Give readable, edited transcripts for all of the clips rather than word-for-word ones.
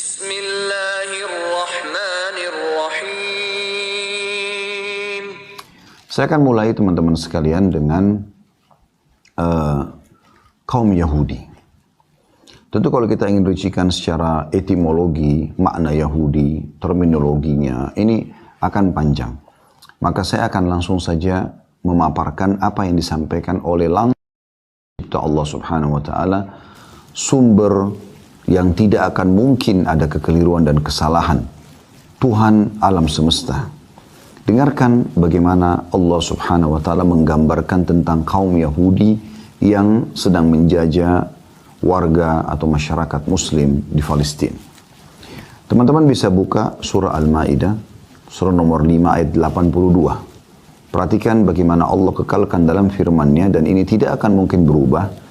Bismillahirrahmanirrahim. Saya akan mulai teman-teman sekalian dengan kaum Yahudi. Tentu kalau kita ingin rincikan secara etimologi, makna Yahudi, terminologinya, ini akan panjang. Maka saya akan langsung saja memaparkan apa yang disampaikan oleh langsung Allah Subhanahu wa Ta'ala, sumber yang tidak akan mungkin ada kekeliruan dan kesalahan, Tuhan alam semesta. Dengarkan bagaimana Allah Subhanahu wa Ta'ala menggambarkan tentang kaum Yahudi yang sedang menjajah warga atau masyarakat muslim di Palestina. Teman-teman bisa buka surah Al-Ma'idah, surah nomor 5 ayat 82. Perhatikan bagaimana Allah kekalkan dalam firman-Nya, dan ini tidak akan mungkin berubah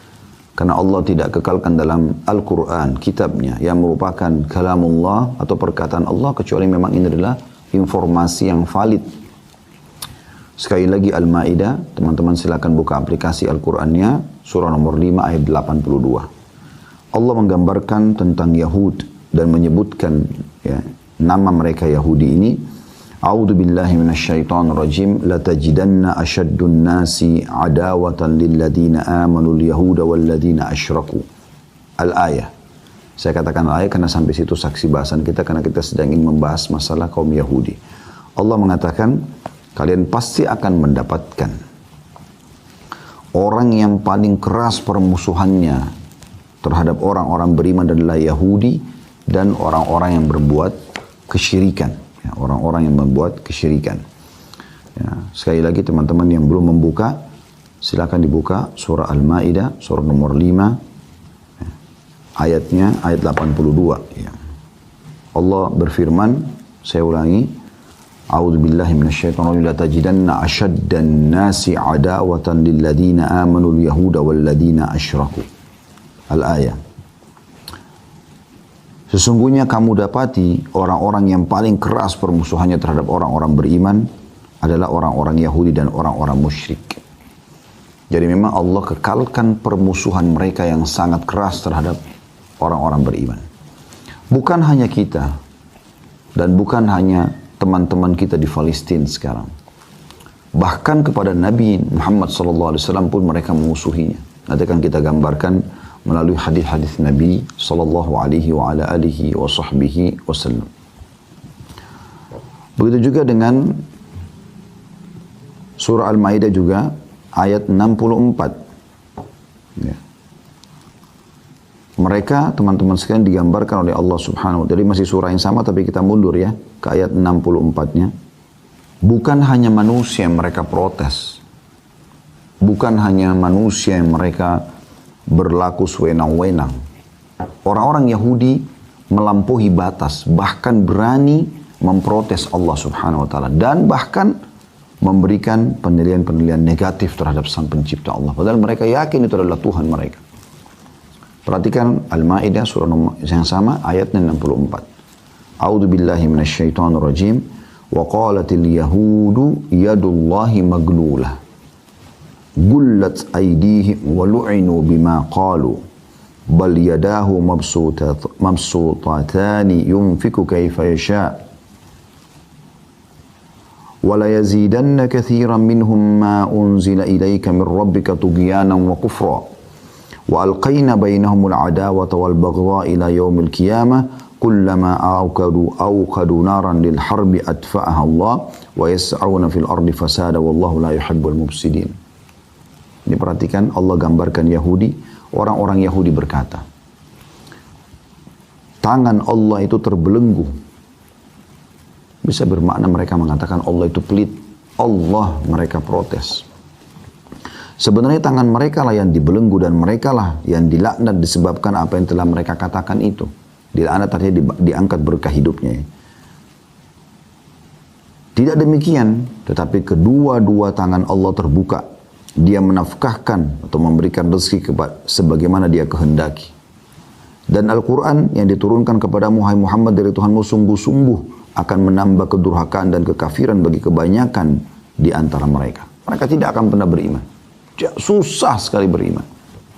karena Allah tidak kekalkan dalam Al-Quran, kitabnya yang merupakan kalamullah atau perkataan Allah, kecuali memang ini adalah informasi yang valid. Sekali lagi Al-Ma'idah, teman-teman silakan buka aplikasi Al-Qurannya, surah nomor 5 ayat 82. Allah menggambarkan tentang Yahud dan menyebutkan nama mereka Yahudi ini. A'udzu billahi minasyaitonir rajim. Latajidanna asyaddun nasi adawatan lil ladzina amanu al-yahuda wal ladzina asyraku. Al-ayah. Saya katakan ayat karena sampai situ saksi bahasan kita, karena kita sedang ingin membahas masalah kaum Yahudi. Allah mengatakan, kalian pasti akan mendapatkan orang yang paling keras permusuhannya terhadap orang-orang beriman adalah Yahudi dan orang-orang yang berbuat kesyirikan. Orang-orang yang membuat kesyirikan. Sekali lagi teman-teman yang belum membuka, silakan dibuka surah Al-Ma'idah, surah nomor 5, ayatnya ayat 82. Allah berfirman, saya ulangi, A'udzu billahi minasyaitonir rajim. Latajidanna asyaddan nasi adawatan lil ladzina amanu al-yahuda wal ladzina asyraku. Al-ayah. Sesungguhnya kamu dapati orang-orang yang paling keras permusuhannya terhadap orang-orang beriman adalah orang-orang Yahudi dan orang-orang musyrik. Jadi memang Allah kekalkan permusuhan mereka yang sangat keras terhadap orang-orang beriman. Bukan hanya kita dan bukan hanya teman-teman kita di Palestina sekarang. Bahkan kepada Nabi Muhammad SAW pun mereka memusuhinya. Nanti akan kita gambarkan melalui hadis-hadis Nabi sallallahu alaihi wa ala alihi wa sahbihi wasallam. Begitu juga dengan surah Al-Maidah juga ayat 64. Mereka teman-teman sekalian digambarkan oleh Allah Subhanahu wa Ta'ala. Jadi masih surah yang sama tapi kita mundur ya ke ayat 64-nya. Bukan hanya manusia yang mereka protes. Bukan hanya manusia yang mereka berlaku sewenang-wenang. Orang-orang Yahudi melampaui batas, bahkan berani memprotes Allah Subhanahu wa Ta'ala, dan bahkan memberikan penilaian-penilaian negatif terhadap Sang Pencipta Allah, padahal mereka yakin itu adalah Tuhan mereka. Perhatikan Al-Ma'idah surah yang sama ayatnya 64. A'udzu billahi minasyaitonir rajim. Wa qalatil yahudu yadullahi maglulah. Gullat aydihim wa lu'inu bima qalu bal yadahu mabsutatani yunfiku kayfa yasha wa la yazidanna katsiran minhum ma unzila ilayka min rabbika tughyanan wa kufra wa alqayna bainahumul adawata wal baghdha ila yaumil qiyamah kullama awqadu naran lil harbi atfa'aha Allah wa yas'auna fil ardi fasada wallahu la yuhibbul mufsidin. Ini perhatikan Allah gambarkan Yahudi. Orang-orang Yahudi berkata, tangan Allah itu terbelenggu. Bisa bermakna mereka mengatakan Allah itu pelit. Allah mereka protes. Sebenarnya tangan mereka lah yang dibelenggu dan mereka lah yang dilaknat disebabkan apa yang telah mereka katakan itu. Dilaknat artinya diangkat berkah hidupnya. Tidak demikian, tetapi kedua-dua tangan Allah terbuka. Dia menafkahkan atau memberikan rezeki sebagaimana dia kehendaki. Dan Al-Quran yang diturunkan kepadamu hai Muhammad dari Tuhanmu sungguh-sungguh akan menambah kedurhakaan dan kekafiran bagi kebanyakan di antara mereka. Mereka tidak akan pernah beriman. Susah sekali beriman.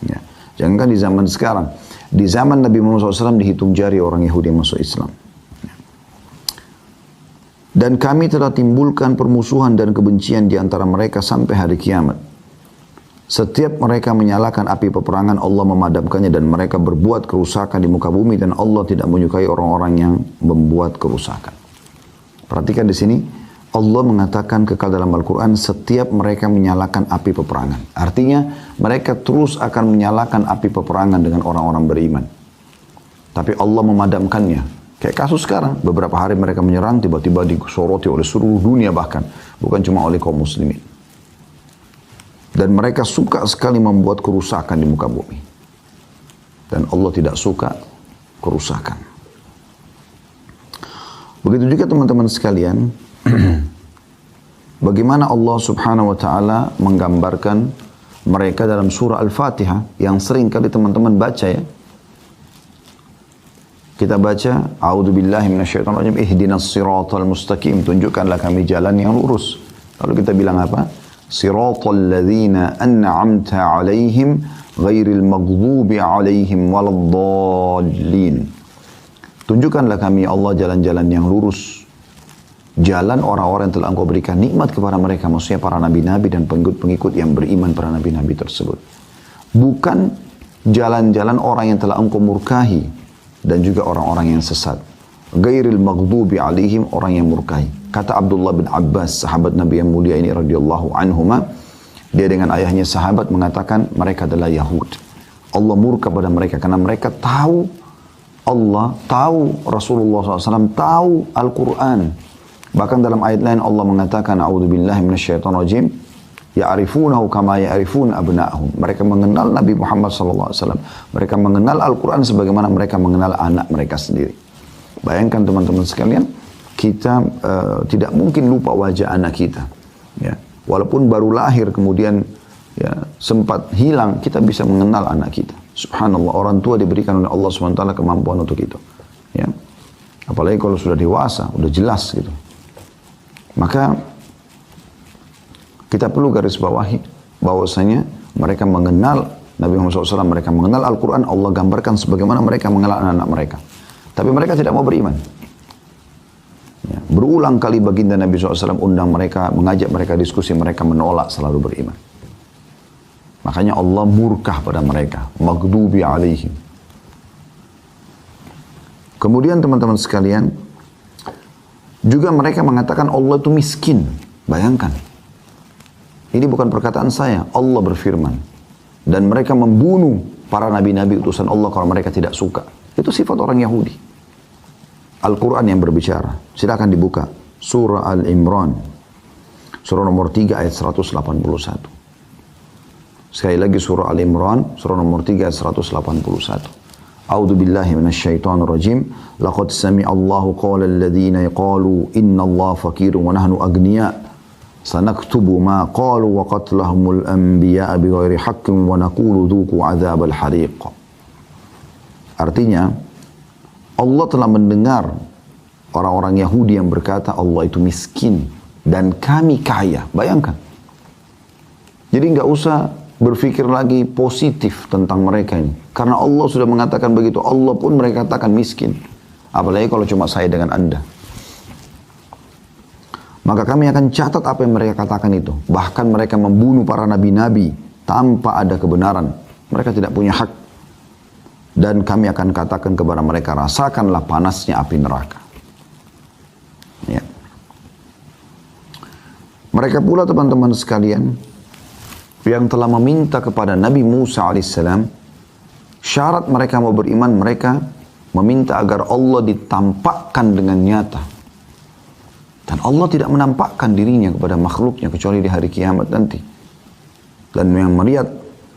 Ya. Jangankan di zaman sekarang. Di zaman Nabi Muhammad SAW dihitung jari orang Yahudi yang masuk Islam. Dan kami telah timbulkan permusuhan dan kebencian di antara mereka sampai hari kiamat. Setiap mereka menyalakan api peperangan, Allah memadamkannya dan mereka berbuat kerusakan di muka bumi dan Allah tidak menyukai orang-orang yang membuat kerusakan. Perhatikan di sini, Allah mengatakan kekal dalam Al-Quran setiap mereka menyalakan api peperangan. Artinya mereka terus akan menyalakan api peperangan dengan orang-orang beriman. Tapi Allah memadamkannya. Kayak kasus sekarang, beberapa hari mereka menyerang, tiba-tiba disoroti oleh seluruh dunia bahkan. Bukan cuma oleh kaum muslimin. Dan mereka suka sekali membuat kerusakan di muka bumi. Dan Allah tidak suka kerusakan. Begitu juga teman-teman sekalian, bagaimana Allah subhanahu wa ta'ala menggambarkan mereka dalam surah Al-Fatihah yang sering kali teman-teman baca ya. Kita baca, A'udzubillahi minasyaitonirrajim, ihdinas siratal mustaqim, tunjukkanlah kami jalan yang lurus. Lalu kita bilang apa? Siratal ladzina an'amta 'alaihim ghairil maghdubi 'alaihim waladdallin. Tunjukkanlah kami Allah jalan-jalan yang lurus. Jalan orang-orang yang telah Engkau berikan nikmat kepada mereka, maksudnya para nabi-nabi dan pengikut-pengikut yang beriman para nabi-nabi tersebut. Bukan jalan-jalan orang yang telah Engkau murkahi dan juga orang-orang yang sesat. Ghairil maghdubi alaihim, orang yang murkahi. Kata Abdullah bin Abbas, sahabat Nabi yang mulia ini radhiyallahu anhuma, dia dengan ayahnya sahabat mengatakan mereka adalah Yahud. Allah murka pada mereka karena mereka tahu Allah, tahu Rasulullah SAW, tahu Al-Quran. Bahkan dalam ayat lain Allah mengatakan, A'udzubillahi minasyaitonirrajim, ya'rifunahu kama ya'rifuna abna'ahum. Mereka mengenal Nabi Muhammad SAW. Mereka mengenal Al-Quran sebagaimana mereka mengenal anak mereka sendiri. Bayangkan teman-teman sekalian, kita tidak mungkin lupa wajah anak kita. Ya. Walaupun baru lahir kemudian ya, sempat hilang, kita bisa mengenal anak kita. Subhanallah, orang tua diberikan oleh Allah SWT kemampuan untuk itu. Ya. Apalagi kalau sudah dewasa, udah jelas gitu. Maka kita perlu garis bawahi bahwasanya mereka mengenal Nabi Muhammad SAW, mereka mengenal Al-Quran, Allah gambarkan sebagaimana mereka mengenal anak-anak mereka. Tapi mereka tidak mau beriman. Ya. Berulang kali baginda Nabi SAW undang mereka, mengajak mereka diskusi, mereka menolak selalu beriman. Makanya Allah murkah pada mereka. Maghdubi alaihim. Kemudian teman-teman sekalian, juga mereka mengatakan Allah itu miskin. Bayangkan. Ini bukan perkataan saya. Allah berfirman. Dan mereka membunuh para nabi-nabi utusan Allah kalau mereka tidak suka. Itu sifat orang Yahudi. Al-Quran yang berbicara. Silakan dibuka. Surah Al-Imran. Surah nomor 3 ayat 181. Sekali lagi surah Al-Imran, surah nomor 3 ayat 181. A'udzu billahi minasyaitonir rajim. Laqad sami'allahu qawla alladhina yaqalu innallaha faqirun wa nahnu aghniya. Sanaktubu ma qalu wa qatlahumul anbiya'a bighairi haqqin wa naqulu dhuqu 'adzabal hariq. Artinya, Allah telah mendengar orang-orang Yahudi yang berkata Allah itu miskin dan kami kaya. Bayangkan. Jadi nggak usah berpikir lagi positif tentang mereka ini. Karena Allah sudah mengatakan begitu. Allah pun mereka katakan miskin. Apalagi kalau cuma saya dengan Anda. Maka kami akan catat apa yang mereka katakan itu. Bahkan mereka membunuh para nabi-nabi tanpa ada kebenaran. Mereka tidak punya hak. Dan kami akan katakan kepada mereka, rasakanlah panasnya api neraka. Ya. Mereka pula teman-teman sekalian, yang telah meminta kepada Nabi Musa alaihissalam, syarat mereka mau beriman, mereka meminta agar Allah ditampakkan dengan nyata. Dan Allah tidak menampakkan dirinya kepada makhluknya kecuali di hari kiamat nanti. Dan yang melihat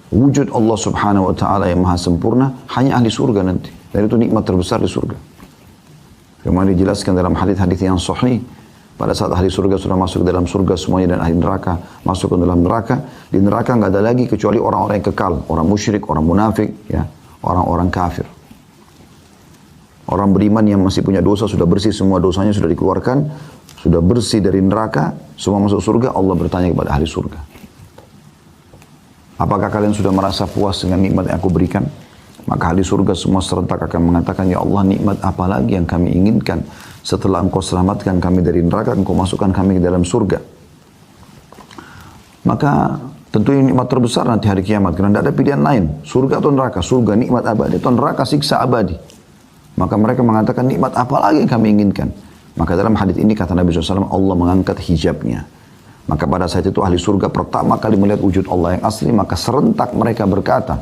wujud Allah subhanahu wa ta'ala yang maha sempurna hanya ahli surga nanti. Dan itu nikmat terbesar di surga. Kemudian dijelaskan dalam hadis-hadis yang sahih, pada saat ahli surga sudah masuk ke dalam surga semuanya dan ahli neraka masuk ke dalam neraka, di neraka nggak ada lagi kecuali orang-orang yang kekal, orang musyrik, orang munafik, ya, orang-orang kafir. Orang beriman yang masih punya dosa sudah bersih, semua dosanya sudah dikeluarkan, sudah bersih dari neraka, semua masuk surga. Allah bertanya kepada ahli surga, apakah kalian sudah merasa puas dengan nikmat yang aku berikan? Maka ahli surga semua serentak akan mengatakan, ya Allah, nikmat apa lagi yang kami inginkan setelah engkau selamatkan kami dari neraka, engkau masukkan kami ke dalam surga. Maka tentu ini nikmat terbesar nanti hari kiamat, karena tidak ada pilihan lain. Surga atau neraka, surga nikmat abadi, atau neraka siksa abadi. Maka mereka mengatakan, nikmat apa lagi yang kami inginkan? Maka dalam hadis ini kata Nabi SAW, Allah mengangkat hijabnya. Maka pada saat itu ahli surga pertama kali melihat wujud Allah yang asli, maka serentak mereka berkata,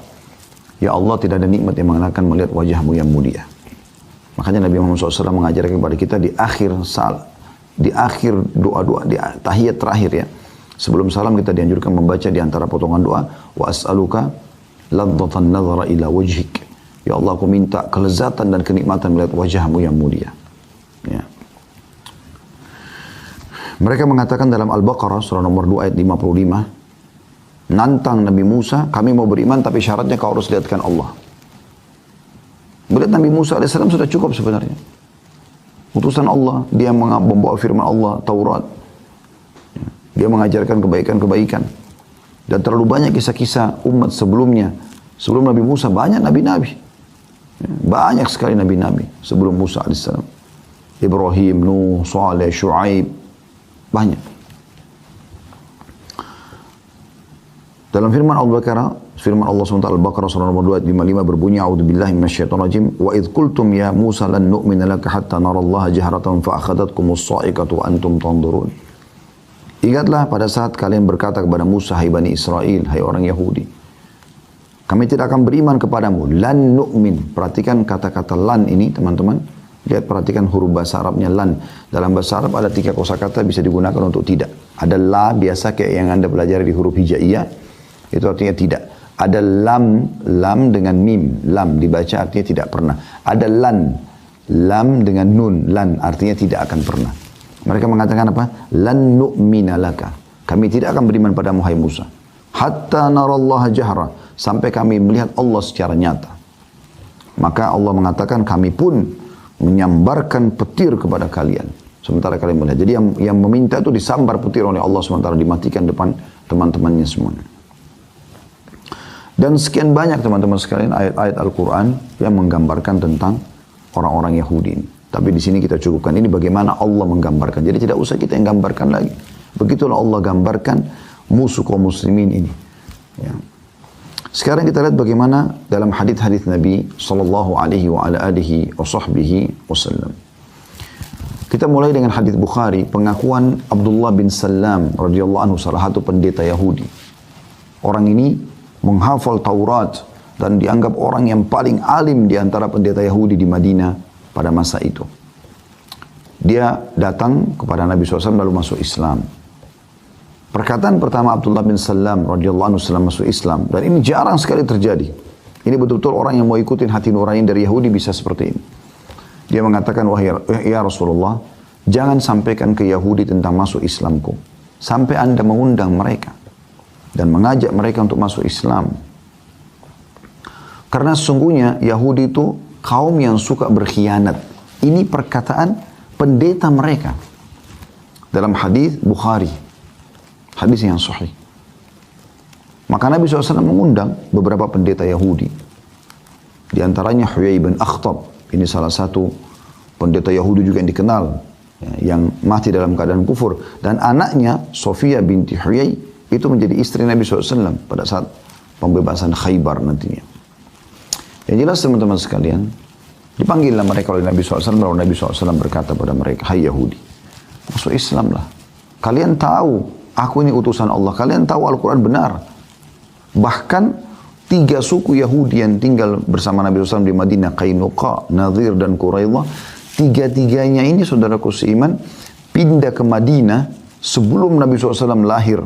ya Allah, tidak ada nikmat yang mengenakan melihat wajahmu yang mulia. Makanya Nabi Muhammad SAW mengajarkan kepada kita di akhir doa-doa, di tahiyat terakhir ya. Sebelum salam kita dianjurkan membaca di antara potongan doa, wa as'aluka ladzatan nazara ila wajhik. Ya Allah, aku minta kelezatan dan kenikmatan melihat wajahmu yang mulia. Ya. Mereka mengatakan dalam Al-Baqarah surah nomor 2 ayat 55, nantang Nabi Musa, kami mau beriman tapi syaratnya kau harus lihatkan Allah. Melihat Nabi Musa AS sudah cukup sebenarnya. Utusan Allah, dia membawa firman Allah, Taurat. Dia mengajarkan kebaikan-kebaikan. Dan terlalu banyak kisah-kisah umat sebelumnya. Sebelum Nabi Musa banyak nabi-nabi. Banyak sekali nabi-nabi sebelum Musa AS. Ibrahim, Nuh, Saleh, Shu'aib. Banyak. Dalam firman Al-Baqarah, firman Allah SWT Al-Baqarah surah nomor 2 ayat 55 berbunyi, a'udzubillahi minasyaitonirrajim, wa idh qultum ya Musa lan nu'mina laka hatta narallaha jahratan fa akhadhatkumus sa'iqatu wa antum tanzurun. Ingatlah pada saat kalian berkata kepada Musa, hai Bani Israel, hai orang Yahudi, kami tidak akan beriman kepadamu, lan nu'min. Perhatikan kata-kata lan ini teman-teman. Lihat, perhatikan huruf bahasa Arabnya lan. Dalam bahasa Arab ada 3 kosakata bisa digunakan untuk tidak. Ada la biasa kayak yang Anda pelajari di huruf hijaiyah, itu artinya tidak. Ada lam dengan mim, lam dibaca artinya tidak pernah. Ada lam dengan nun, lan artinya tidak akan pernah. Mereka mengatakan apa? Lan nu'mina laka. Kami tidak akan beriman padamu, hai Musa. Hatta narallaha jahra. Sampai kami melihat Allah secara nyata. Maka Allah mengatakan, kami pun menyambarkan petir kepada kalian. Sementara kalian melihat. Jadi yang meminta itu disambar petir oleh Allah sementara dimatikan depan teman-temannya semua. Dan sekian banyak teman-teman sekalian ayat-ayat Al-Quran yang menggambarkan tentang orang-orang Yahudi ini. Tapi di sini kita cukupkan. Ini bagaimana Allah menggambarkan. Jadi tidak usah kita yang gambarkan lagi. Begitulah Allah gambarkan musuh kaum muslimin ini. Ya. Sekarang kita lihat bagaimana dalam hadis-hadis Nabi sallallahu alaihi wa ala alihi wa sahbihi wasallam. Kita mulai dengan hadis Bukhari, pengakuan Abdullah bin Salam radhiyallahu anhu, salah satu pendeta Yahudi. Orang ini menghafal Taurat dan dianggap orang yang paling alim di antara pendeta Yahudi di Madinah pada masa itu. Dia datang kepada Nabi SAW lalu masuk Islam. Perkataan pertama Abdullah bin Salam radhiyallahu anhu setelah masuk Islam, dan ini jarang sekali terjadi. Ini betul-betul orang yang mau ikutin hati nurani dari Yahudi bisa seperti ini. Dia mengatakan, wahai ya Rasulullah, jangan sampaikan ke Yahudi tentang masuk Islamku sampai Anda mengundang mereka dan mengajak mereka untuk masuk Islam. Karena sesungguhnya Yahudi itu kaum yang suka berkhianat. Ini perkataan pendeta mereka. Dalam hadis Bukhari. Hadis yang sahih. Maka Nabi SAW mengundang beberapa pendeta Yahudi. Di antaranya Huyai bin Akhtab. Ini salah satu pendeta Yahudi juga yang dikenal. Yang mati dalam keadaan kufur. Dan anaknya Sofia binti Huyai itu menjadi istri Nabi SAW pada saat pembebasan Khaybar nantinya. Yang jelas teman-teman sekalian, dipanggillah mereka oleh Nabi SAW, lalu Nabi SAW berkata pada mereka, hai Yahudi, masuk Islam lah. Kalian tahu, aku ini utusan Allah. Kalian tahu Al-Quran benar. Bahkan 3 suku Yahudi yang tinggal bersama Nabi SAW di Madinah, Qainuqa, Nadir, dan Quraidah, 3-3-nya ini saudaraku seiman, pindah ke Madinah sebelum Nabi SAW lahir.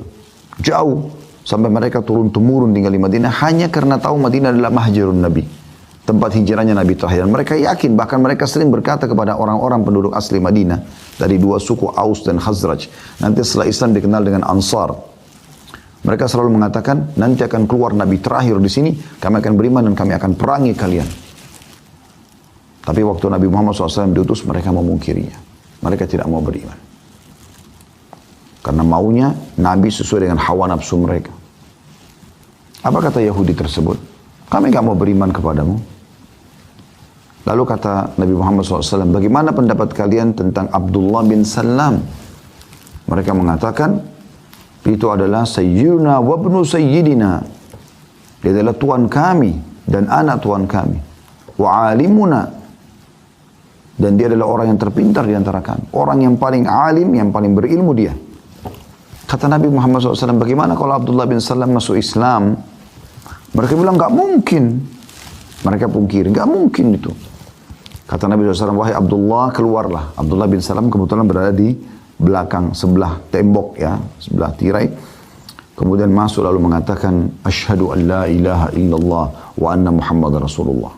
Jauh, sampai mereka turun-temurun tinggal di Madinah, hanya karena tahu Madinah adalah mahjarun Nabi. Tempat hijrahnya Nabi terakhir. Dan mereka yakin, bahkan mereka sering berkata kepada orang-orang penduduk asli Madinah, dari 2 suku Aus dan Khazraj. Nanti setelah Islam dikenal dengan Ansar. Mereka selalu mengatakan, nanti akan keluar Nabi terakhir di sini, kami akan beriman dan kami akan perangi kalian. Tapi waktu Nabi Muhammad SAW diutus, mereka memungkirinya. Mereka tidak mau beriman. Karena maunya Nabi sesuai dengan hawa nafsu mereka. Apa kata Yahudi tersebut? Kami nggak mau beriman kepadamu. Lalu kata Nabi Muhammad SAW, bagaimana pendapat kalian tentang Abdullah bin Salam? Mereka mengatakan, itu adalah Sayyidina wa ibnu Sayyidina. Dia adalah Tuhan kami dan anak Tuhan kami. Wa alimuna. Dan dia adalah orang yang terpintar di antara kami. Orang yang paling alim, yang paling berilmu dia. Kata Nabi Muhammad SAW, bagaimana kalau Abdullah bin Salam masuk Islam? Mereka bilang, nggak mungkin. Mereka pungkiri, nggak mungkin itu. Kata Nabi SAW, wahai Abdullah, keluarlah. Abdullah bin Salam kebetulan berada di belakang, sebelah tembok ya, sebelah tirai. Kemudian masuk lalu mengatakan, Asyhadu an la ilaha illallah wa anna Muhammad Rasulullah.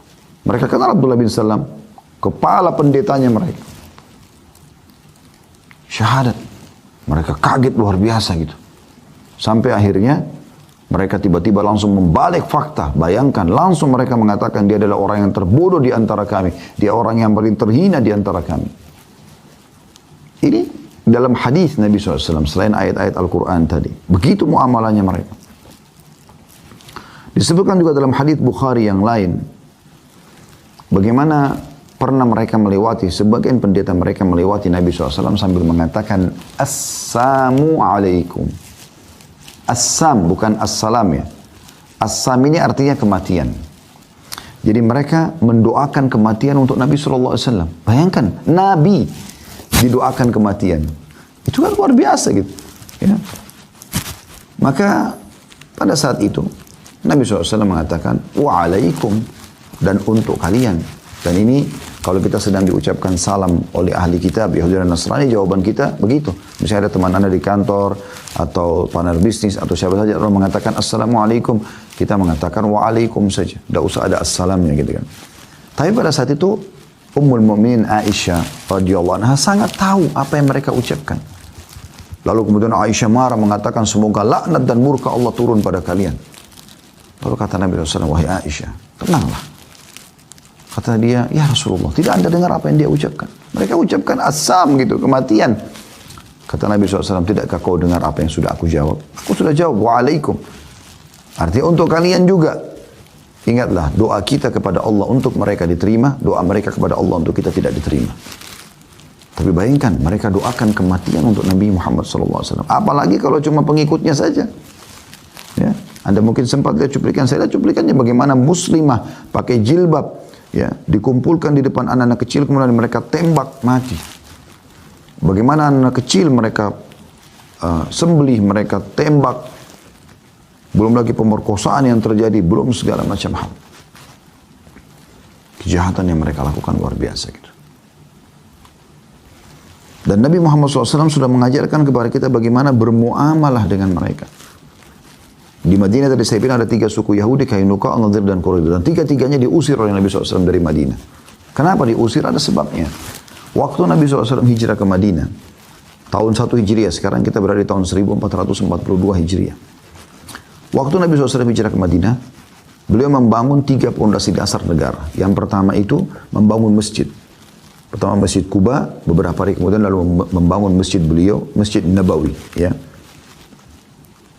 Mereka kenal Abdullah bin Salam, kepala pendetanya mereka. Syahadat. Mereka kaget luar biasa gitu. Sampai akhirnya mereka tiba-tiba langsung membalik fakta. Bayangkan, langsung mereka mengatakan dia adalah orang yang terbodoh di antara kami. Dia orang yang paling terhina di antara kami. Ini dalam hadis Nabi SAW, selain ayat-ayat Al-Quran tadi. Begitu muamalahnya mereka. Disebutkan juga dalam hadis Bukhari yang lain, bagaimana pernah mereka melewati, sebagian pendeta mereka melewati Nabi SAW sambil mengatakan, Assalamu alaikum. Assam, bukan assalam ya. Assam ini artinya kematian. Jadi mereka mendoakan kematian untuk Nabi SAW. Bayangkan, Nabi didoakan kematian. Itu kan luar biasa gitu. Ya. Maka pada saat itu, Nabi SAW mengatakan, wa'alaikum, dan untuk kalian. Dan ini kalau kita sedang diucapkan salam oleh ahli kitab, Yahudi dan Nasrani, jawaban kita begitu. Misalnya ada teman anda di kantor, atau partner bisnis, atau siapa saja, orang mengatakan Assalamualaikum, kita mengatakan Waalaikum saja. Tidak usah ada assalamnya gitu kan. Tapi pada saat itu, Ummul Mu'minin Aisyah radhiyallahu anha sangat tahu apa yang mereka ucapkan. Lalu kemudian Aisyah marah mengatakan, semoga laknat dan murka Allah turun pada kalian. Lalu kata Nabi SAW, wahai Aisyah, tenanglah. Kata dia, ya Rasulullah, tidak anda dengar apa yang dia ucapkan? Mereka ucapkan asam gitu, kematian. Kata Nabi SAW, tidakkah kau dengar apa yang sudah aku jawab? Aku sudah jawab, wa'alaikum. Artinya untuk kalian juga. Ingatlah, doa kita kepada Allah untuk mereka diterima, doa mereka kepada Allah untuk kita tidak diterima. Tapi bayangkan, mereka doakan kematian untuk Nabi Muhammad SAW. Apalagi kalau cuma pengikutnya saja. Ya, anda mungkin sempat lihat cuplikan, saya lihat cuplikannya bagaimana muslimah pakai jilbab, ya, dikumpulkan di depan anak-anak kecil, kemudian mereka tembak mati. Bagaimana anak kecil mereka sembelih, mereka tembak. Belum lagi pemerkosaan yang terjadi, belum segala macam hal. Kejahatan yang mereka lakukan luar biasa gitu. Dan Nabi Muhammad SAW sudah mengajarkan kepada kita bagaimana bermuamalah dengan mereka. Di Madinah tadi saya bilang ada 3 suku Yahudi, Kainuka, An-Nadir, dan Quraidah. Dan 3-tiganya diusir oleh Nabi SAW dari Madinah. Kenapa diusir? Ada sebabnya. Waktu Nabi SAW hijrah ke Madinah, tahun 1 Hijriah, sekarang kita berada di tahun 1442 Hijriah. Waktu Nabi SAW hijrah ke Madinah, beliau membangun 3 pondasi dasar negara. Yang pertama itu membangun masjid. Pertama Masjid Kuba, beberapa hari kemudian lalu membangun masjid beliau, Masjid Nabawi. Ya.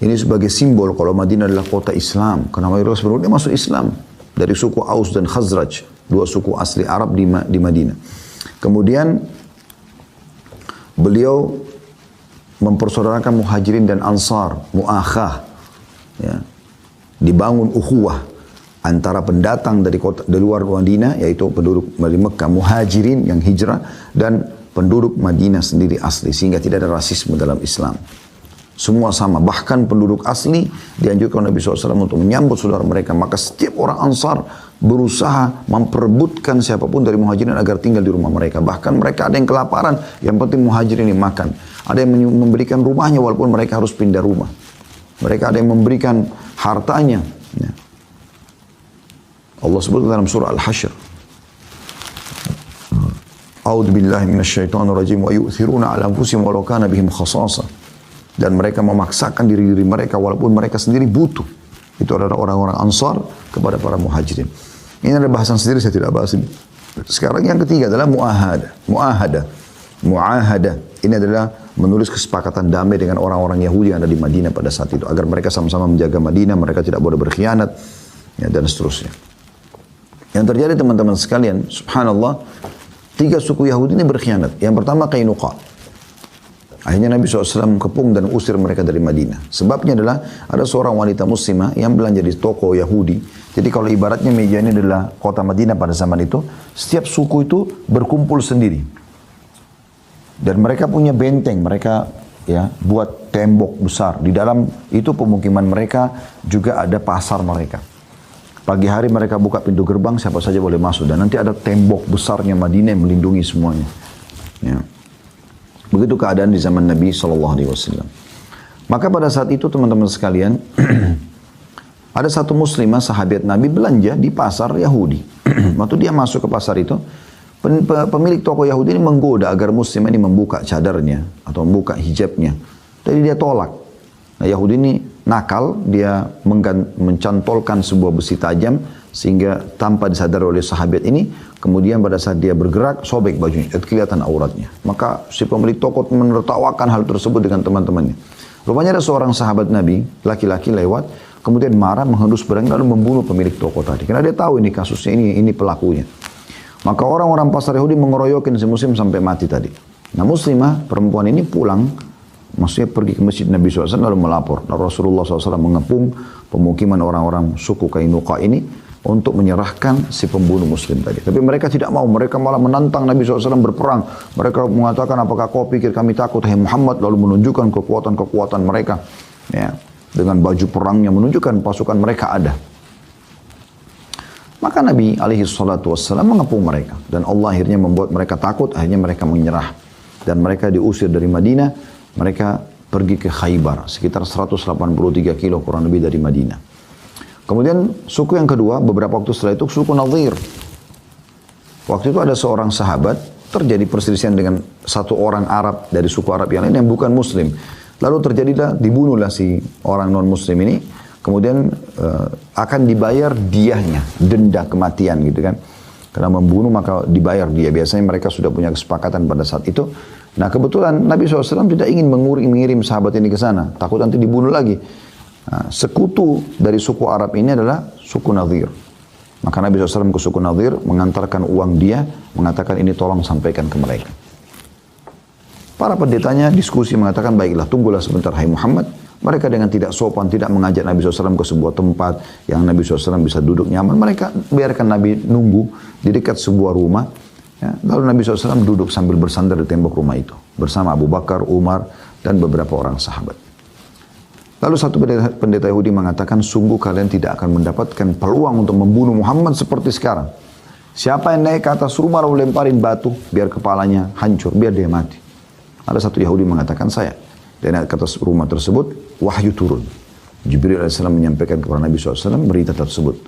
Ini sebagai simbol kalau Madinah adalah kota Islam. Karena mayoritas penduduknya masuk Islam. Dari suku Aus dan Khazraj. 2 suku asli Arab di Madinah. Kemudian beliau mempersaudarakan muhajirin dan ansar. Mu'akhah. Ya. Dibangun ukhuwah antara pendatang dari luar Madinah, yaitu penduduk dari Mekah, muhajirin yang hijrah, dan penduduk Madinah sendiri asli. Sehingga tidak ada rasisme dalam Islam. Semua sama, bahkan penduduk asli dianjurkan Nabi SAW untuk menyambut saudara mereka. Maka setiap orang Ansar berusaha memperebutkan siapapun dari muhajirin agar tinggal di rumah mereka. Bahkan mereka ada yang kelaparan, yang penting muhajirin ini makan. Ada yang memberikan rumahnya walaupun mereka harus pindah rumah. Mereka ada yang memberikan hartanya. Ya. Allah sebut dalam surah Al-Hashr. A'udzu billahi minasyaitonir rajim wa yu'thiruna 'ala anfusihim walau kana bihim khasasah. Dan mereka memaksakan diri-diri mereka walaupun mereka sendiri butuh. Itu adalah orang-orang Ansar kepada para muhajirin. Ini ada bahasan sendiri, saya tidak bahas ini. Sekarang yang ketiga adalah mu'ahadah. Mu'ahadah. Ini adalah menulis kesepakatan damai dengan orang-orang Yahudi yang ada di Madinah pada saat itu. Agar mereka sama-sama menjaga Madinah, mereka tidak boleh berkhianat. ya, dan seterusnya. Yang terjadi teman-teman sekalian, subhanallah, 3 suku Yahudi ini berkhianat. Yang pertama Qainuqa. Akhirnya Nabi SAW kepung dan usir mereka dari Madinah. Sebabnya adalah ada seorang wanita muslimah yang belanja di toko Yahudi. Jadi kalau ibaratnya meja ini adalah kota Madinah pada zaman itu, setiap suku itu berkumpul sendiri. Dan mereka punya benteng, mereka ya buat tembok besar. Di dalam itu pemukiman mereka juga ada pasar mereka. Pagi hari mereka buka pintu gerbang, siapa saja boleh masuk. Dan nanti ada tembok besarnya Madinah yang melindungi semuanya. Ya. Begitu keadaan di zaman Nabi SAW. Maka pada saat itu teman-teman sekalian, ada satu muslimah sahabat Nabi belanja di pasar Yahudi. Waktu dia masuk ke pasar itu, pemilik toko Yahudi ini menggoda agar muslimah ini membuka cadarnya atau membuka hijabnya. Jadi dia tolak. Nah Yahudi ini nakal, dia mencantolkan sebuah besi tajam sehingga tanpa disadari oleh sahabat ini, kemudian pada saat dia bergerak, sobek bajunya, kelihatan auratnya. Maka si pemilik toko menertawakan hal tersebut dengan teman-temannya. Rupanya ada seorang sahabat Nabi, laki-laki lewat, kemudian marah, menghembus pedang lalu membunuh pemilik toko tadi. Karena dia tahu ini kasusnya, ini pelakunya. Maka orang-orang pasar Yahudi mengeroyokin si muslim sampai mati tadi. Nah muslimah, perempuan ini pulang, maksudnya pergi ke masjid Nabi SAW lalu melapor. Lalu Rasulullah SAW mengepung pemukiman orang-orang suku Qainuqa ini untuk menyerahkan si pembunuh muslim tadi. Tapi mereka tidak mau, mereka malah menantang Nabi SAW berperang. Mereka mengatakan, apakah kau pikir kami takut, hai Muhammad, lalu menunjukkan kekuatan-kekuatan mereka. Ya, dengan baju perangnya menunjukkan pasukan mereka ada. Maka Nabi SAW mengepung mereka. Dan Allah akhirnya membuat mereka takut, akhirnya mereka menyerah. Dan mereka diusir dari Madinah, mereka pergi ke Khaybar, sekitar 183 kilo kurang lebih dari Madinah. Kemudian suku yang kedua, beberapa waktu setelah itu, suku Nadhir. Waktu itu ada seorang sahabat, terjadi perselisihan dengan satu orang Arab dari suku Arab yang lain yang bukan Muslim. Lalu terjadilah, dibunuhlah si orang non-Muslim ini, kemudian akan dibayar diahnya, denda kematian gitu kan. Karena membunuh maka dibayar dia. Biasanya mereka sudah punya kesepakatan pada saat itu. Nah kebetulan Nabi SAW tidak ingin mengirim sahabat ini ke sana. Takut nanti dibunuh lagi. Nah, sekutu dari suku Arab ini adalah suku Nadhir. Maka Nabi SAW ke suku Nadhir, mengantarkan uang dia, mengatakan ini tolong sampaikan ke mereka. Para pendetanya diskusi mengatakan, baiklah tunggulah sebentar hai Muhammad. Mereka dengan tidak sopan, tidak mengajak Nabi SAW ke sebuah tempat yang Nabi SAW bisa duduk nyaman. Mereka biarkan Nabi nunggu di dekat sebuah rumah. Ya, lalu Nabi SAW duduk sambil bersandar di tembok rumah itu. Bersama Abu Bakar, Umar, dan beberapa orang sahabat. Lalu satu pendeta Yahudi mengatakan, sungguh kalian tidak akan mendapatkan peluang untuk membunuh Muhammad seperti sekarang. Siapa yang naik ke atas rumah lalu lemparin batu, biar kepalanya hancur, biar dia mati. Ada satu Yahudi mengatakan, saya. Dia naik ke atas rumah tersebut, wahyu turun. Jibril AS menyampaikan kepada Nabi SAW berita tersebut.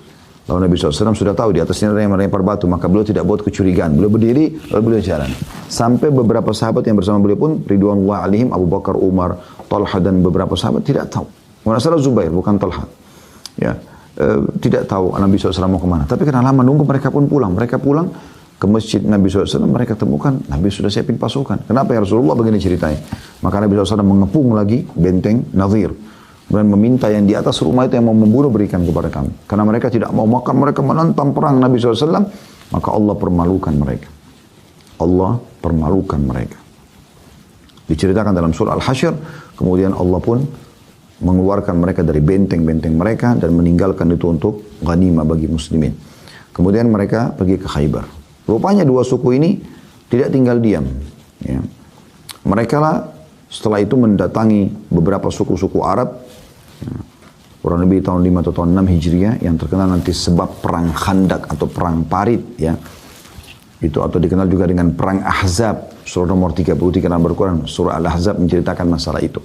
Lalu Nabi SAW sudah tahu di atasnya ada yang melempar batu, maka beliau tidak buat kecurigaan. Beliau berdiri, lalu beliau jalan. Sampai beberapa sahabat yang bersama beliau pun, Ridwanullah alaihim, Abu Bakar, Umar, Talha dan beberapa sahabat tidak tahu. Bukan salah Zubair, bukan Talha. Ya, tidak tahu Nabi SAW mau kemana. Tapi karena lama nunggu mereka pun pulang. Mereka pulang ke masjid Nabi SAW, mereka temukan Nabi sudah siapin pasukan. Kenapa ya Rasulullah begini ceritanya? Maka Nabi SAW mengepung lagi benteng Nadhir. Dan meminta yang di atas rumah itu yang mau membunuh berikan kepada kami. Karena mereka tidak mau makan, mereka menantang perang Nabi SAW. Maka Allah permalukan mereka. Allah permalukan mereka. Diceritakan dalam surah Al-Hasyr. Kemudian Allah pun mengeluarkan mereka dari benteng-benteng mereka dan meninggalkan itu untuk ghanimah bagi muslimin. Kemudian mereka pergi ke Khaybar. Rupanya dua suku ini tidak tinggal diam. Ya. Mereka lah setelah itu mendatangi beberapa suku-suku Arab. Ya, kurang lebih tahun 5 atau tahun 6 Hijriah yang terkenal nanti sebab perang Khandak atau perang Parit. Ya. Itu atau dikenal juga dengan perang Ahzab. Surah nomor 33 dalam Al-Quran. Surah Al-Ahzab menceritakan masalah itu.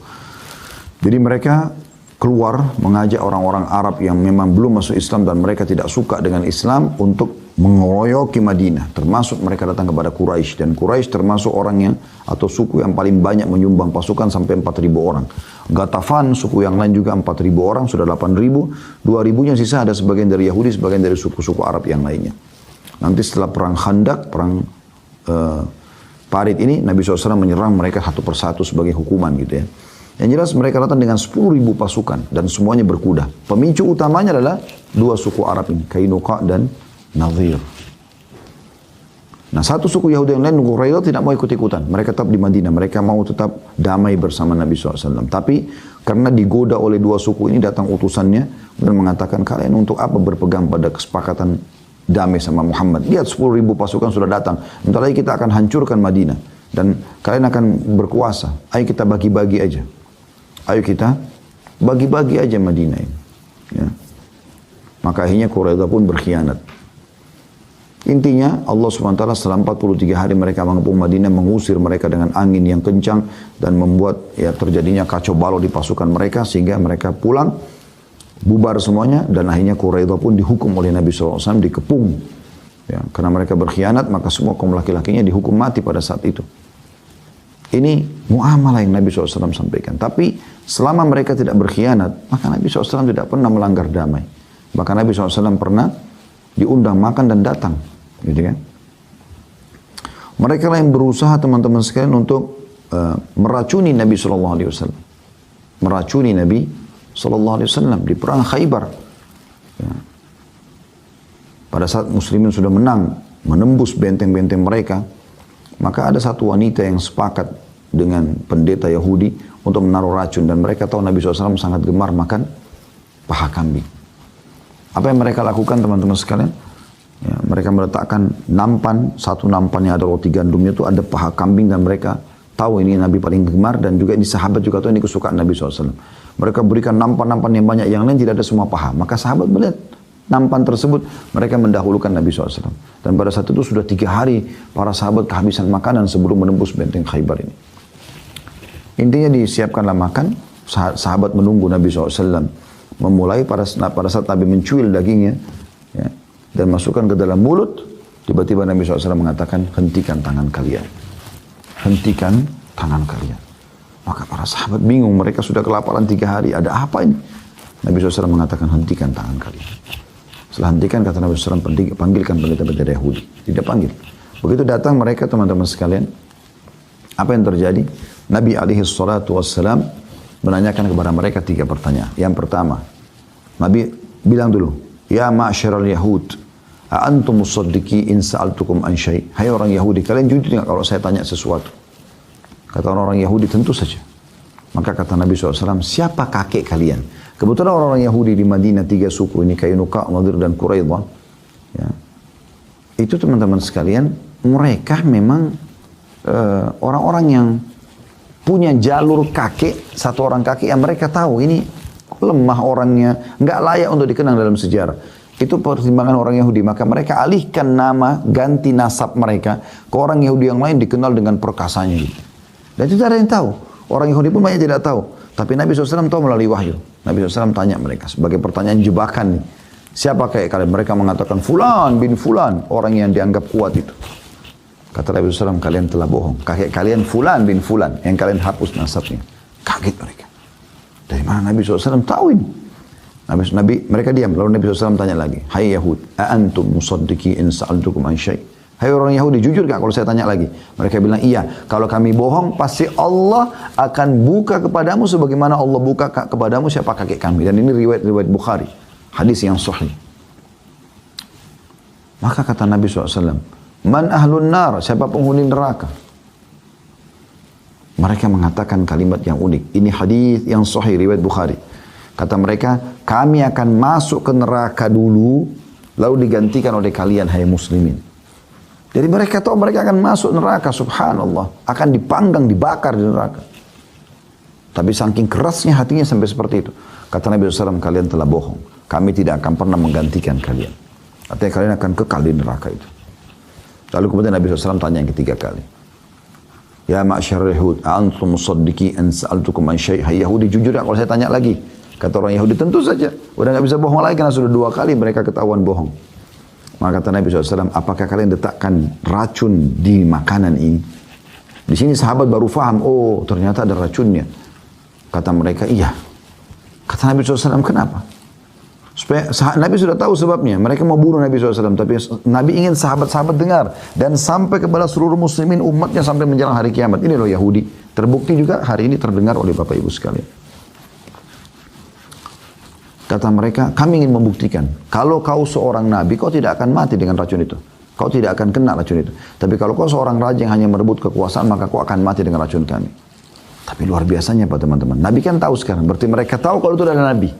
Jadi mereka keluar mengajak orang-orang Arab yang memang belum masuk Islam dan mereka tidak suka dengan Islam untuk mengeroyoki Madinah. Termasuk mereka datang kepada Quraisy. Dan Quraisy termasuk orang yang atau suku yang paling banyak menyumbang pasukan sampai 4.000 orang. Ghatafan, suku yang lain juga 4.000 orang, sudah 8.000. 2.000-nya sisa ada sebagian dari Yahudi, sebagian dari suku-suku Arab yang lainnya. Nanti setelah perang Khandak, perang Parit ini, Nabi SAW menyerang mereka satu persatu sebagai hukuman gitu ya. Yang jelas mereka datang dengan 10.000 pasukan dan semuanya berkuda. Pemicu utamanya adalah dua suku Arab ini, Qainuqa dan Nadhir. Nah, satu suku Yahudi yang lain, Quraidah, tidak mau ikut-ikutan. Mereka tetap di Madinah. Mereka mau tetap damai bersama Nabi SAW. Tapi karena digoda oleh dua suku ini, datang utusannya dan mengatakan, kalian untuk apa berpegang pada kesepakatan damai sama Muhammad? Lihat 10.000 pasukan sudah datang. Bentar lagi kita akan hancurkan Madinah. Dan kalian akan berkuasa. Ayo kita bagi-bagi aja. Ayo kita bagi-bagi aja Madinah ini. Ya. Maka akhirnya Quraidah pun berkhianat. Intinya Allah SWT selama 43 hari mereka mengepung Madinah, mengusir mereka dengan angin yang kencang dan membuat ya terjadinya kacau balau di pasukan mereka sehingga mereka pulang, bubar semuanya dan akhirnya Quraidah pun dihukum oleh Nabi SAW, dikepung. Ya, karena mereka berkhianat maka semua kaum laki-lakinya dihukum mati pada saat itu. Ini muamalah yang Nabi SAW sampaikan. Tapi selama mereka tidak berkhianat, maka Nabi SAW tidak pernah melanggar damai. Bahkan Nabi SAW pernah diundang makan dan datang. Gitu kan? Mereka lah yang berusaha teman-teman sekalian untuk meracuni Nabi SAW. Meracuni Nabi SAW di perang Khaybar. Ya. Pada saat muslimin sudah menang, menembus benteng-benteng mereka, maka ada satu wanita yang sepakat dengan pendeta Yahudi untuk menaruh racun. Dan mereka tahu Nabi SAW sangat gemar makan paha kambing. Apa yang mereka lakukan teman-teman sekalian? Ya, mereka meletakkan nampan, satu nampan yang ada roti gandumnya itu ada paha kambing dan mereka tahu ini Nabi paling gemar dan juga ini sahabat juga tahu ini kesukaan Nabi SAW. Mereka berikan nampan-nampan yang banyak, yang lain tidak ada semua paha. Maka sahabat melihat nampan tersebut, mereka mendahulukan Nabi SAW. Dan pada saat itu sudah 3 hari para sahabat kehabisan makanan sebelum menembus benteng Khaybar ini. Intinya disiapkanlah makan, sahabat menunggu Nabi SAW. Memulai pada saat Nabi mencuil dagingnya, ya, dan masukkan ke dalam mulut, tiba-tiba Nabi SAW mengatakan, hentikan tangan kalian. Hentikan tangan kalian. Maka para sahabat bingung, mereka sudah kelaparan 3 hari, ada apa ini? Nabi SAW mengatakan, hentikan tangan kalian. Setelah hentikan, kata Nabi SAW, panggilkan pendeta-pendeta Yahudi. Tidak panggil. Begitu datang mereka, teman-teman sekalian, apa yang terjadi? Nabi SAW menanyakan kepada mereka 3 pertanyaan. Yang pertama, Nabi bilang dulu, ya ma'asyiral Yahud, antum musaddiqi in sa'altukum an syai'. Hai orang Yahudi, kalian jujur tidak kalau saya tanya sesuatu? Kata orang Yahudi, tentu saja. Maka kata Nabi SAW, siapa kakek kalian? Kebetulan orang-orang Yahudi di Madinah 3 suku ini, Qainuqa, Nadhir dan Quraidah. Ya. Itu teman-teman sekalian, mereka memang orang-orang yang punya jalur kakek, satu orang kakek yang mereka tahu ini lemah orangnya, nggak layak untuk dikenang dalam sejarah. Itu pertimbangan orang Yahudi. Maka mereka alihkan nama, ganti nasab mereka ke orang Yahudi yang lain dikenal dengan perkasanya. Dan itu tidak ada yang tahu. Orang Yahudi pun banyak tidak tahu. Tapi Nabi SAW tahu melalui wahyu. Nabi SAW tanya mereka sebagai pertanyaan jebakan nih. Siapa kayak kalian? Mereka mengatakan Fulan bin Fulan, orang yang dianggap kuat itu. Kata Nabi SAW, kalian telah bohong. Kakek kalian Fulan bin Fulan, yang kalian hapus nasabnya. Kaget mereka. Dari mana Nabi SAW tahu ini? Mereka diam. Lalu Nabi SAW tanya lagi. Hai Yahud, antum musaddiqi in sa'altukum an syai'. Hai orang Yahudi, jujur gak kalau saya tanya lagi? Mereka bilang, iya. Kalau kami bohong, pasti Allah akan buka kepadamu sebagaimana Allah buka kepadamu siapa kakek kami. Dan ini riwayat Bukhari. Hadis yang sahih. Maka kata Nabi SAW, man ahlun nar, siapa penghuni neraka? Mereka mengatakan kalimat yang unik. Ini hadis yang sahih, riwayat Bukhari. Kata mereka, kami akan masuk ke neraka dulu, lalu digantikan oleh kalian, hai muslimin. Jadi mereka tahu mereka akan masuk neraka, subhanallah. Akan dipanggang, dibakar di neraka. Tapi saking kerasnya hatinya sampai seperti itu. Kata Nabi SAW, kalian telah bohong. Kami tidak akan pernah menggantikan kalian. Artinya kalian akan kekal di neraka itu. Lalu kemudian Nabi SAW tanya yang ketiga kali. Ya ma'asyarul Yahud, antum musaddiqi an sa'altukum an syai'. Hai Yahudi, jujur ya kalau saya tanya lagi. Kata orang Yahudi, tentu saja. Udah gak bisa bohong lagi karena sudah 2 kali mereka ketahuan bohong. Maka kata Nabi SAW, apakah kalian letakkan racun di makanan ini? Di sini sahabat baru faham, oh ternyata ada racunnya. Kata mereka, iya. Kata Nabi SAW, kenapa? Nabi sudah tahu sebabnya. Mereka mau bunuh Nabi SAW. Tapi Nabi ingin sahabat-sahabat dengar. Dan sampai kepada seluruh muslimin umatnya sampai menjelang hari kiamat. Ini loh Yahudi. Terbukti juga hari ini terdengar oleh Bapak Ibu sekalian. Kata mereka, kami ingin membuktikan. Kalau kau seorang Nabi, kau tidak akan mati dengan racun itu. Kau tidak akan kena racun itu. Tapi kalau kau seorang raja yang hanya merebut kekuasaan, maka kau akan mati dengan racun kami. Tapi luar biasanya Pak teman-teman. Nabi kan tahu sekarang. Berarti mereka tahu kalau itu adalah Nabi.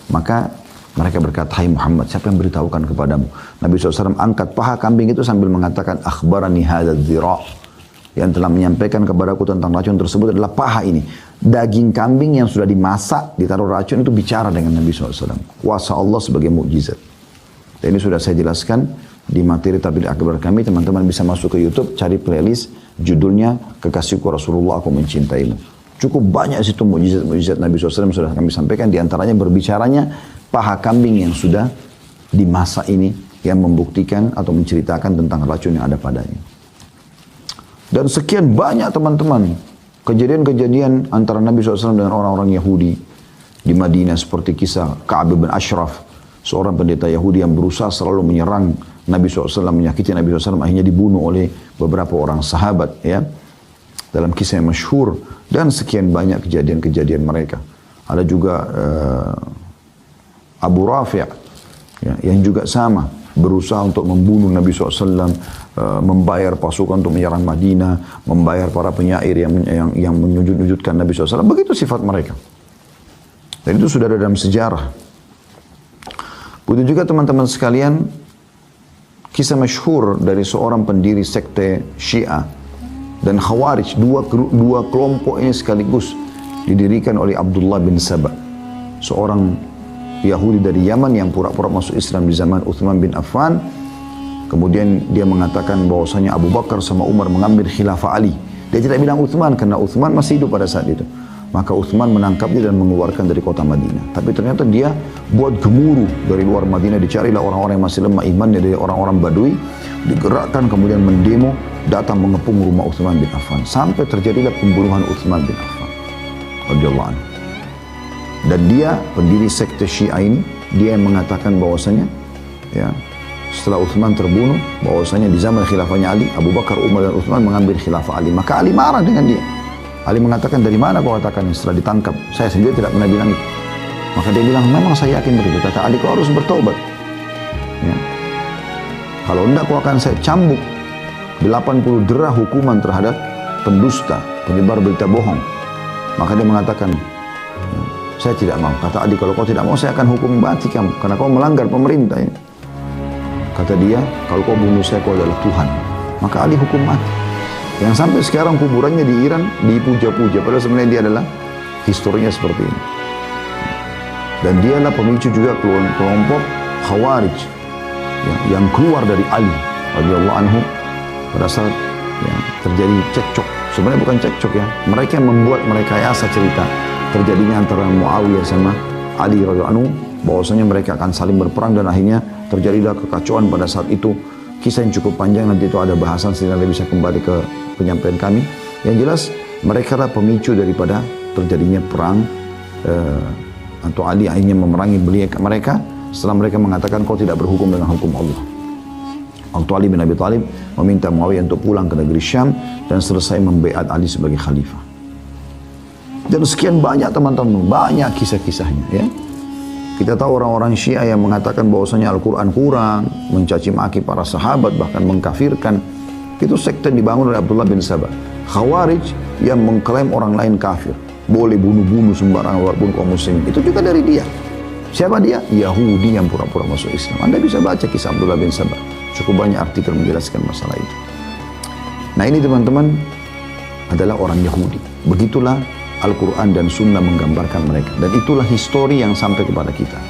Maka mereka berkata, hai Muhammad, siapa yang beritahukan kepadamu? Nabi SAW angkat paha kambing itu sambil mengatakan, akhbarani hadha dzira'. Yang telah menyampaikan kepadaku tentang racun tersebut adalah paha ini. Daging kambing yang sudah dimasak, ditaruh racun itu bicara dengan Nabi SAW. Kuasa Allah sebagai mukjizat. Dan ini sudah saya jelaskan di materi Tabligh Akbar kami. Teman-teman bisa masuk ke YouTube, cari playlist judulnya Kekasihku Rasulullah Aku Mencintaimu. Cukup banyak situ mukjizat Nabi SAW sudah kami sampaikan. Di antaranya berbicaranya paha kambing yang sudah dimasak ini yang membuktikan atau menceritakan tentang racun yang ada padanya. Dan sekian banyak teman-teman kejadian-kejadian antara Nabi SAW dengan orang-orang Yahudi di Madinah seperti kisah Ka'ab bin Ashraf, seorang pendeta Yahudi yang berusaha selalu menyerang Nabi SAW, menyakiti Nabi SAW, akhirnya dibunuh oleh beberapa orang sahabat ya. Dalam kisah yang masyhur dan sekian banyak kejadian-kejadian mereka. Ada juga Abu Rafi' ya, yang juga sama berusaha untuk membunuh Nabi SAW, membayar pasukan untuk menyerang Madinah, membayar para penyair yang menyujud-nyujudkan Nabi SAW. Begitu sifat mereka. Dan itu sudah ada dalam sejarah. Begitu juga teman-teman sekalian, kisah masyhur dari seorang pendiri sekte Syiah dan Khawarij, dua kelompok ini sekaligus didirikan oleh Abdullah bin Saba, seorang Yahudi dari Yaman yang pura-pura masuk Islam di zaman Uthman bin Affan. Kemudian dia mengatakan bahwasanya Abu Bakar sama Umar mengambil khilafah Ali. Dia tidak bilang Uthman karena Uthman masih hidup pada saat itu. Maka Uthman menangkapnya dan mengeluarkan dari kota Madinah. Tapi ternyata dia buat gemuruh dari luar Madinah. Dicarilah orang-orang yang masih lemah imannya dari orang-orang Badui. Digerakkan kemudian mendemo, datang mengepung rumah Uthman bin Affan. Sampai terjadilah pembunuhan Uthman bin Affan radhiyallahu anhu. Dan dia pendiri sekte Syiah ini, dia yang mengatakan bahwasanya ya, setelah Uthman terbunuh, bahwasanya di zaman khilafahnya Ali, Abu Bakar, Umar dan Uthman mengambil khilafah Ali. Maka Ali marah dengan dia. Ali mengatakan, dari mana kau katakan ini? Setelah ditangkap, saya sendiri tidak pernah bilang itu. Maka dia bilang, memang saya yakin begitu. Kata Ali, kau harus bertobat. Ya. Kalau enggak, kau akan saya cambuk 80 derah hukuman terhadap pendusta, penyebar berita bohong. Maka dia mengatakan, saya tidak mau. Kata Ali, kalau kau tidak mau, saya akan hukum mati kamu. Karena kau melanggar pemerintah ini. Kata dia, kalau kau bunuh saya, kau adalah Tuhan. Maka Ali hukum mati. Yang sampai sekarang kuburannya di Iran dipuja-puja. Padahal sebenarnya dia adalah historinya seperti ini. Dan dialah pemicu juga kelompok Khawarij yang keluar dari Ali radhiyallahu anhu pada saat ya, terjadi cekcok. Sebenarnya bukan cekcok ya. Mereka yang membuat merekayasa cerita terjadinya antara Muawiyah sama Ali radhiyallahu anhu, bahwasanya mereka akan saling berperang dan akhirnya terjadilah kekacauan pada saat itu. Kisah yang cukup panjang, nanti itu ada bahasan sehingga Anda bisa kembali ke penyampaian kami. Yang jelas mereka lah pemicu daripada terjadinya perang atau Ali akhirnya memerangi mereka setelah mereka mengatakan kau tidak berhukum dengan hukum Allah. Waktu Ali bin Abi Thalib meminta Muawiyah untuk pulang ke negeri Syam dan selesai membaiat Ali sebagai khalifah. Dan sekian banyak teman-teman, banyak kisah-kisahnya ya. Kita tahu orang-orang Syiah yang mengatakan bahwasanya Al-Quran kurang, mencaci maki para sahabat, bahkan mengkafirkan. Itu sekte dibangun oleh Abdullah bin Saba. Khawarij yang mengklaim orang lain kafir. Boleh bunuh-bunuh sembarangan walaupun kaum muslimin. Itu juga dari dia. Siapa dia? Yahudi yang pura-pura masuk Islam. Anda bisa baca kisah Abdullah bin Saba. Cukup banyak artikel menjelaskan masalah itu. Nah ini teman-teman adalah orang Yahudi. Begitulah Al-Quran dan Sunnah menggambarkan mereka. Dan itulah histori yang sampai kepada kita.